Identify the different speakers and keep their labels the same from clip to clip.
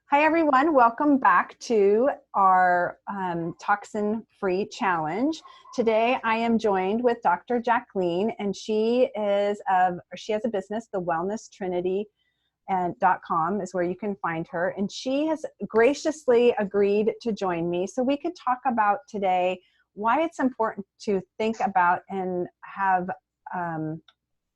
Speaker 1: Hi, everyone. Welcome back to our Toxin-Free Challenge. Today, I am joined with Dr. Jacqueline, and she has a business, the Wellness Trinity and .com is where you can find her. And she has graciously agreed to join me so we could talk about today why it's important to think about and have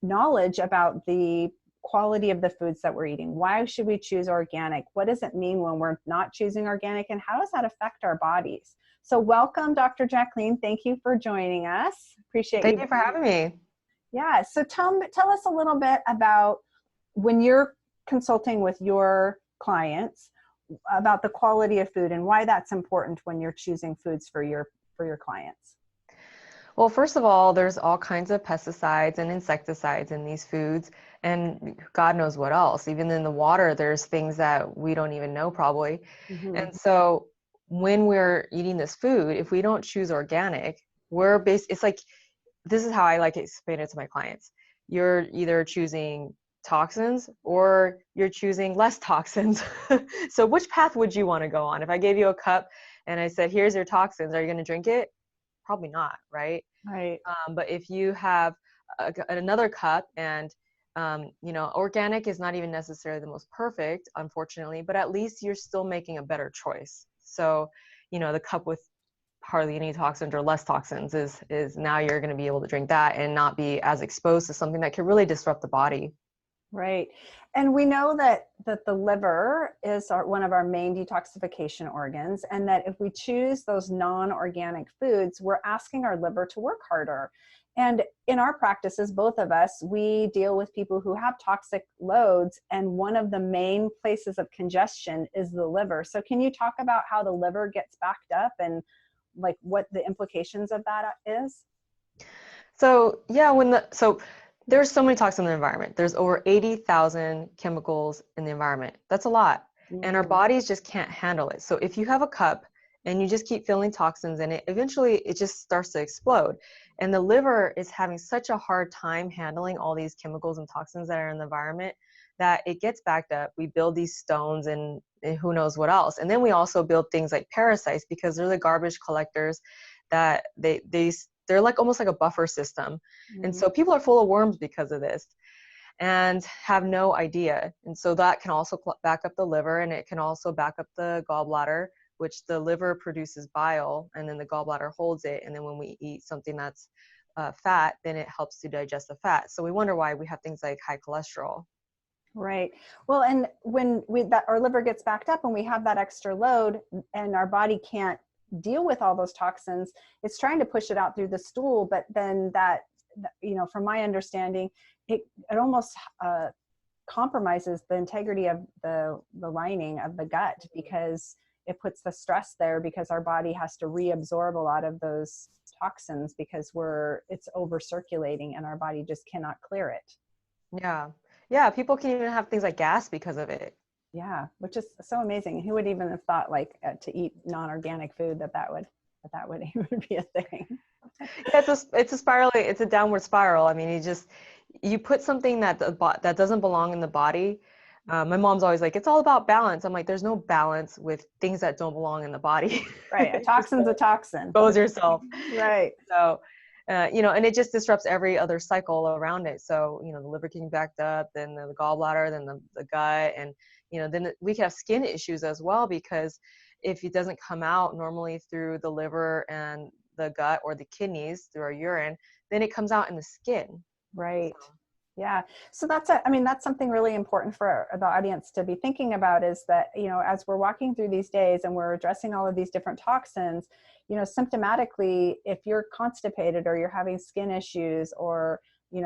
Speaker 1: knowledge about the quality of the foods that we're eating. Why should we choose organic? What does it mean when we're not choosing organic, and how does that affect our bodies? So welcome, Dr. Jacqueline. Thank you for joining us. Appreciate
Speaker 2: Thank you for having me.
Speaker 1: Yeah. So tell us a little bit about when you're consulting with your clients about the quality of food and why that's important when you're choosing foods for your clients.
Speaker 2: Well, first of all, there's all kinds of pesticides and insecticides in these foods, and God knows what else. Even in the water, there's things that we don't even know probably.
Speaker 1: Mm-hmm.
Speaker 2: And so when we're eating this food, if we don't choose organic, it's like, this is how I like to explain it to my clients. You're either choosing toxins or you're choosing less toxins. So which path would you want to go on? If I gave you a cup and I said, here's your toxins, are you going to drink it? Probably not, right?
Speaker 1: Right.
Speaker 2: But if you have another cup and, organic is not even necessarily the most perfect, unfortunately, but at least you're still making a better choice. So, the cup with hardly any toxins or less toxins is now you're going to be able to drink that and not be as exposed to something that can really disrupt the body.
Speaker 1: Right. And we know that the liver is one of our main detoxification organs, and that if we choose those non-organic foods, we're asking our liver to work harder. And in our practices, both of us, we deal with people who have toxic loads, and one of the main places of congestion is the liver. So can you talk about how the liver gets backed up and like what the implications of that is?
Speaker 2: So yeah, there's so many toxins in the environment. There's over 80,000 chemicals in the environment. That's a lot. And our bodies just can't handle it. So if you have a cup and you just keep filling toxins in it, eventually it just starts to explode. And the liver is having such a hard time handling all these chemicals and toxins that are in the environment that it gets backed up. We build these stones and who knows what else. And then we also build things like parasites because they're the garbage collectors that they're like almost like a buffer system. And so people are full of worms because of this and have no idea. And so that can also back up the liver, and it can also back up the gallbladder, which the liver produces bile and then the gallbladder holds it. And then when we eat something that's fat, then it helps to digest the fat. So we wonder why we have things like high cholesterol.
Speaker 1: Right. Well, and when our liver gets backed up and we have that extra load and our body can't deal with all those toxins, it's trying to push it out through the stool. But then that, from my understanding, it almost compromises the integrity of the lining of the gut, because it puts the stress there because our body has to reabsorb a lot of those toxins because it's over circulating and our body just cannot clear it.
Speaker 2: Yeah, people can even have things like gas because of it.
Speaker 1: Yeah, which is so amazing. Who would even have thought to eat non-organic food that would even be a thing?
Speaker 2: Yeah, it's a downward spiral. I mean, you put something that doesn't belong in the body. My mom's always like, it's all about balance. I'm like, there's no balance with things that don't belong in the body.
Speaker 1: Right, a toxin's a toxin.
Speaker 2: Expose yourself.
Speaker 1: Right.
Speaker 2: So, and it just disrupts every other cycle around it. So, the liver getting backed up, then the gallbladder, then the gut, and then we can have skin issues as well, because if it doesn't come out normally through the liver and the gut or the kidneys through our urine, then it comes out in the skin.
Speaker 1: Right. So. Yeah. So that's something really important for the audience to be thinking about, is that, as we're walking through these days and we're addressing all of these different toxins, symptomatically, if you're constipated or you're having skin issues or,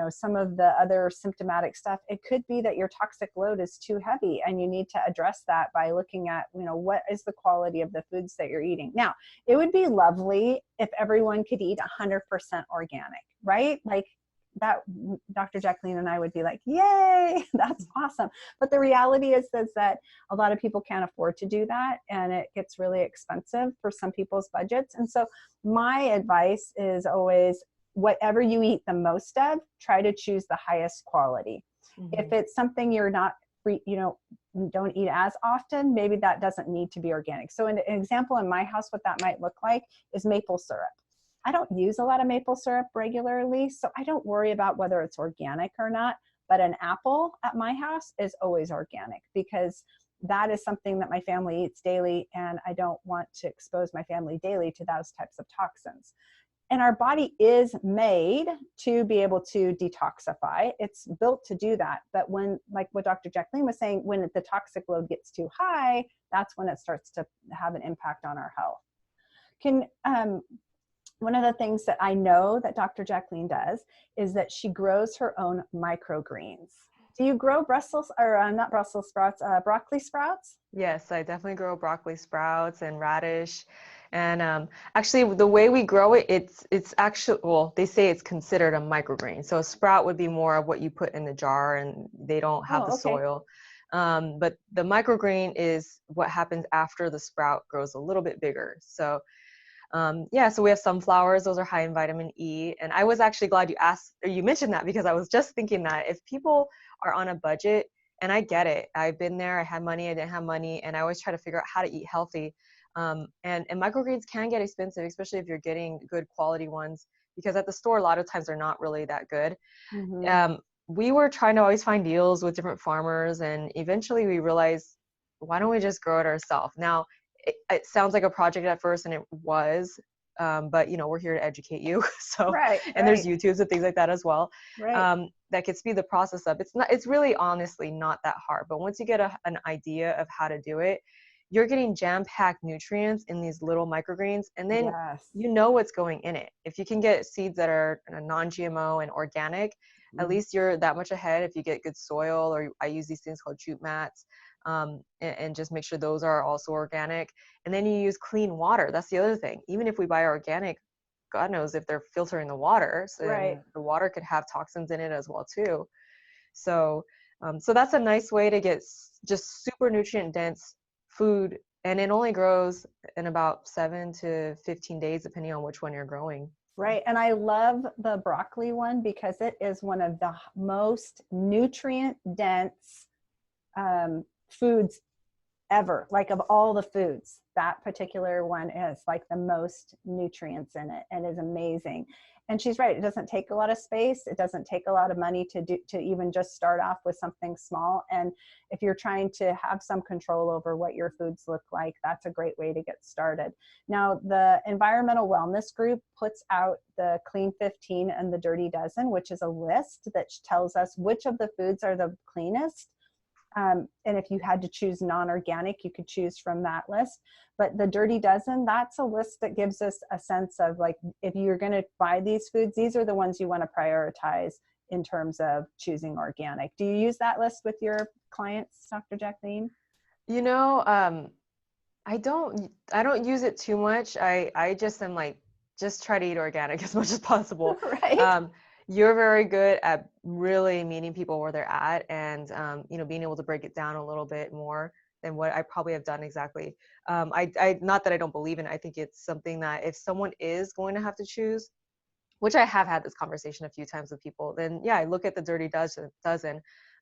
Speaker 1: some of the other symptomatic stuff, it could be that your toxic load is too heavy, and you need to address that by looking at, what is the quality of the foods that you're eating. Now, it would be lovely if everyone could eat 100% organic, right? Like that, Dr. Jacqueline and I would be like, yay, that's awesome. But the reality is that a lot of people can't afford to do that, and it gets really expensive for some people's budgets. And so my advice is always, whatever you eat the most of, try to choose the highest quality. Mm-hmm. If it's something you're not don't eat as often, maybe that doesn't need to be organic. So an example in my house, what that might look like is maple syrup. I don't use a lot of maple syrup regularly, so I don't worry about whether it's organic or not. But an apple at my house is always organic because that is something that my family eats daily, and I don't want to expose my family daily to those types of toxins. And our body is made to be able to detoxify. It's built to do that. But when, like what Dr. Jacqueline was saying, when the toxic load gets too high, that's when it starts to have an impact on our health. One of the things that I know that Dr. Jacqueline does is that she grows her own microgreens. Do you grow Brussels, or not Brussels sprouts, broccoli sprouts?
Speaker 2: Yes, I definitely grow broccoli sprouts and radish. And actually, the way we grow it, it's actually, well, they say it's considered a microgreen. So a sprout would be more of what you put in the jar, and they don't have the
Speaker 1: Okay.
Speaker 2: soil. But the microgreen is what happens after the sprout grows a little bit bigger. So yeah, so we have sunflowers. Those are high in vitamin E. And I was actually glad you asked, or you mentioned that, because I was just thinking that if people are on a budget, and I get it, I've been there, I had money, I didn't have money, and I always try to figure out how to eat healthy. And microgreens can get expensive, especially if you're getting good quality ones, because at the store, a lot of times they're not really that good.
Speaker 1: Mm-hmm.
Speaker 2: We were trying to always find deals with different farmers, and eventually we realized, why don't we just grow it ourselves? Now, it sounds like a project at first, and it was, but we're here to educate you. So,
Speaker 1: Right,
Speaker 2: and there's
Speaker 1: right,
Speaker 2: YouTubes and things like that as well,
Speaker 1: right.
Speaker 2: that could speed the process up. It's really honestly not that hard, but once you get an idea of how to do it, you're getting jam-packed nutrients in these little microgreens, and then
Speaker 1: Yes.
Speaker 2: you know what's going in it. If you can get seeds that are non-GMO and organic, at
Speaker 1: Mm-hmm.
Speaker 2: least you're that much ahead. If you get good soil, or I use these things called jute mats, and just make sure those are also organic. And then you use clean water. That's the other thing. Even if we buy organic, God knows if they're filtering the water,
Speaker 1: Right.
Speaker 2: and the water could have toxins in it as well too. So, so that's a nice way to get just super nutrient dense food, and it only grows in about 7 to 15 days, depending on which one you're growing.
Speaker 1: Right. And I love the broccoli one because it is one of the most nutrient dense foods ever. Like, of all the foods, that particular one is like the most nutrients in it and is amazing. And she's right, it doesn't take a lot of space, it doesn't take a lot of money to even just start off with something small. And if you're trying to have some control over what your foods look like, that's a great way to get started. Now, the Environmental Wellness Group puts out the Clean 15 and the Dirty Dozen, which is a list that tells us which of the foods are the cleanest. And if you had to choose non-organic, you could choose from that list. But the Dirty Dozen, that's a list that gives us a sense of, like, if you're going to buy these foods, these are the ones you want to prioritize in terms of choosing organic. Do you use that list with your clients, Dr. Jacqueline?
Speaker 2: I don't use it too much. I just am like, just try to eat organic as much as possible.
Speaker 1: Right.
Speaker 2: You're very good at really meeting people where they're at, and being able to break it down a little bit more than what I probably have done exactly. I not that I don't believe in it. I think it's something that if someone is going to have to choose, which I have had this conversation a few times with people, then yeah, I look at the Dirty Dozen.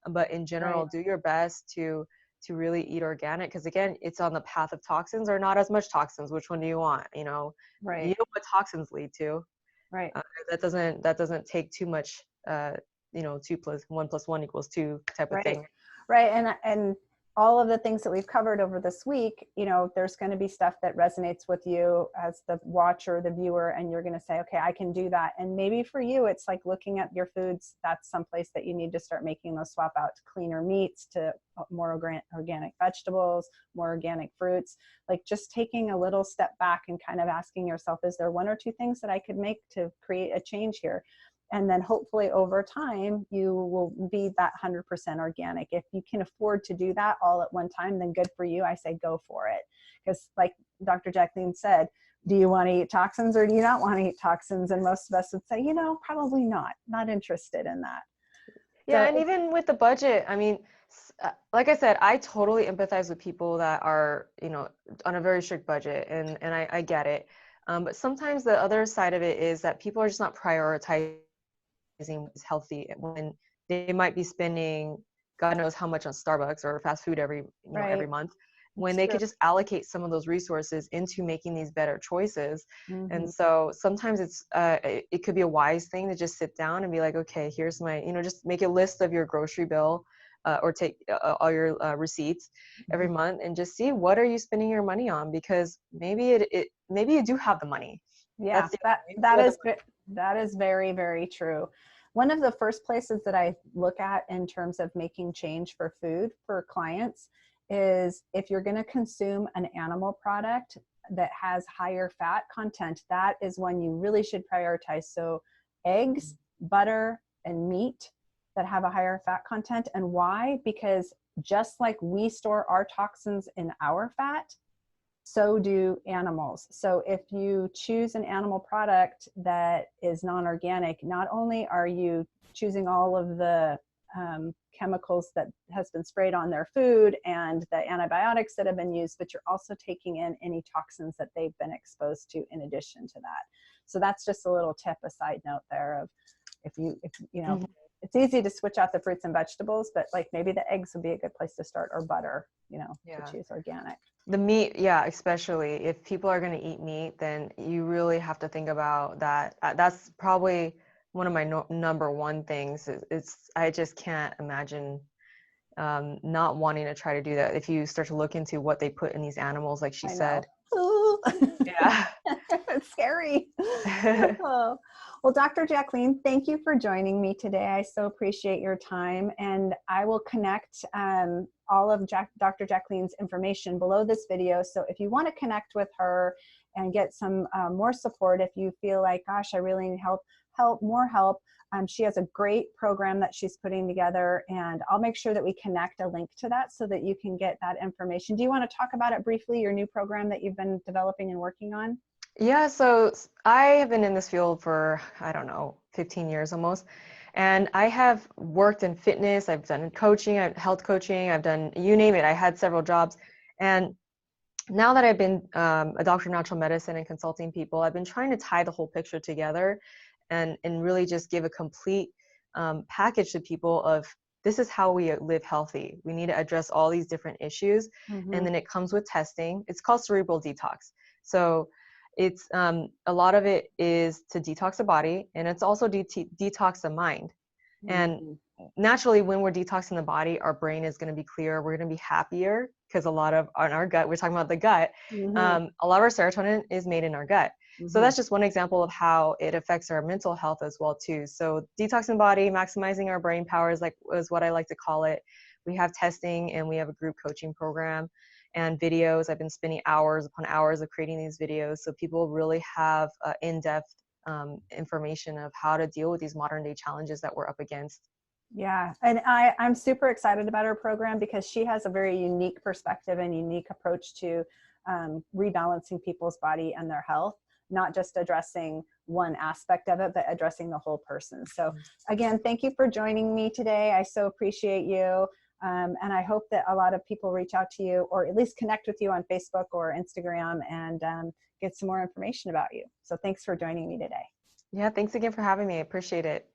Speaker 2: But in general,
Speaker 1: Right.
Speaker 2: do your best to really eat organic, because again, it's on the path of toxins or not as much toxins. Which one do you want? You know
Speaker 1: Right.
Speaker 2: what toxins lead to.
Speaker 1: Right.
Speaker 2: That doesn't take too much. 2 plus 1 plus 1 equals 2 type of
Speaker 1: Right.
Speaker 2: thing.
Speaker 1: Right. And all of the things that we've covered over this week, there's going to be stuff that resonates with you as the watcher, the viewer, and you're going to say, okay, I can do that. And maybe for you, it's like looking at your foods. That's someplace that you need to start making those swap out to cleaner meats, to more organic vegetables, more organic fruits. Like, just taking a little step back and kind of asking yourself, is there 1 or 2 things that I could make to create a change here? And then hopefully over time, you will be that 100% organic. If you can afford to do that all at one time, then good for you. I say go for it. Because like Dr. Jacqueline said, do you want to eat toxins or do you not want to eat toxins? And most of us would say, probably not interested in that.
Speaker 2: Yeah,
Speaker 1: So
Speaker 2: and even with the budget, I mean, like I said, I totally empathize with people that are, on a very strict budget, and I get it. But sometimes the other side of it is that people are just not prioritizing what's healthy when they might be spending, God knows how much on Starbucks or fast food every, every
Speaker 1: Right.
Speaker 2: month, when
Speaker 1: It's
Speaker 2: they
Speaker 1: true.
Speaker 2: could just allocate some of those resources into making these better choices. And
Speaker 1: Mm-hmm.
Speaker 2: so sometimes it could be a wise thing to just sit down and be like, okay, here's my, just make a list of your grocery bill, or take all your receipts every month, and just see what are you spending your money on, because maybe maybe you do have the money.
Speaker 1: Yeah,
Speaker 2: That's the
Speaker 1: that
Speaker 2: maybe you
Speaker 1: that
Speaker 2: have the
Speaker 1: is that is very, very true. One of the first places that I look at in terms of making change for food for clients is if you're going to consume an animal product that has higher fat content, that is one you really should prioritize. So eggs, butter, and meat that have a higher fat content. And why? Because just like we store our toxins in our fat, so do animals. So if you choose an animal product that is non-organic, not only are you choosing all of the chemicals that has been sprayed on their food and the antibiotics that have been used, but you're also taking in any toxins that they've been exposed to in addition to that. So that's just a little tip, a side note there of if you know,
Speaker 2: Mhm.
Speaker 1: it's easy to switch out the fruits and vegetables, but like maybe the eggs would be a good place to start, or butter, to
Speaker 2: Yeah.
Speaker 1: choose organic.
Speaker 2: The meat, yeah, especially if people are going to eat meat, then you really have to think about that. That's probably one of my number one things. I just can't imagine not wanting to try to do that. If you start to look into what they put in these animals, like she
Speaker 1: I know.
Speaker 2: said, yeah.
Speaker 1: It's scary. Oh. Well, Dr. Jacqueline, thank you for joining me today. I so appreciate your time, and I will connect all of Dr. Jacqueline's information below this video. So if you want to connect with her and get some more support, if you feel like, gosh, I really need more help, she has a great program that she's putting together, and I'll make sure that we connect a link to that so that you can get that information. Do you want to talk about it briefly, your new program that you've been developing and working on?
Speaker 2: Yeah, so I have been in this field for, I don't know, 15 years almost. And I have worked in fitness, I've done coaching, health coaching, I've done, you name it, I had several jobs. And now that I've been a doctor of natural medicine and consulting people, I've been trying to tie the whole picture together and really just give a complete package to people of this is how we live healthy. We need to address all these different issues. And
Speaker 1: Mm-hmm.
Speaker 2: then it comes with testing. It's called cerebral detox. So it's a lot of it is to detox the body, and it's also detox the mind. And
Speaker 1: Mm-hmm.
Speaker 2: naturally, when we're detoxing the body, our brain is going to be clear. We're going to be happier because a lot of on our gut, we're talking about the gut.
Speaker 1: Mm-hmm.
Speaker 2: A lot of our serotonin is made in our gut. So
Speaker 1: Mm-hmm.
Speaker 2: that's just one example of how it affects our mental health as well too. So detoxing the body, maximizing our brain power is what I like to call it. We have testing and we have a group coaching program and videos. I've been spending hours upon hours of creating these videos so people really have in-depth information of how to deal with these modern day challenges that we're up against.
Speaker 1: Yeah, and I'm super excited about her program because she has a very unique perspective and unique approach to rebalancing people's body and their health, not just addressing one aspect of it, but addressing the whole person. So again, thank you for joining me today. I so appreciate you. And I hope that a lot of people reach out to you or at least connect with you on Facebook or Instagram and get some more information about you. So thanks for joining me today.
Speaker 2: Yeah, thanks again for having me. I appreciate it.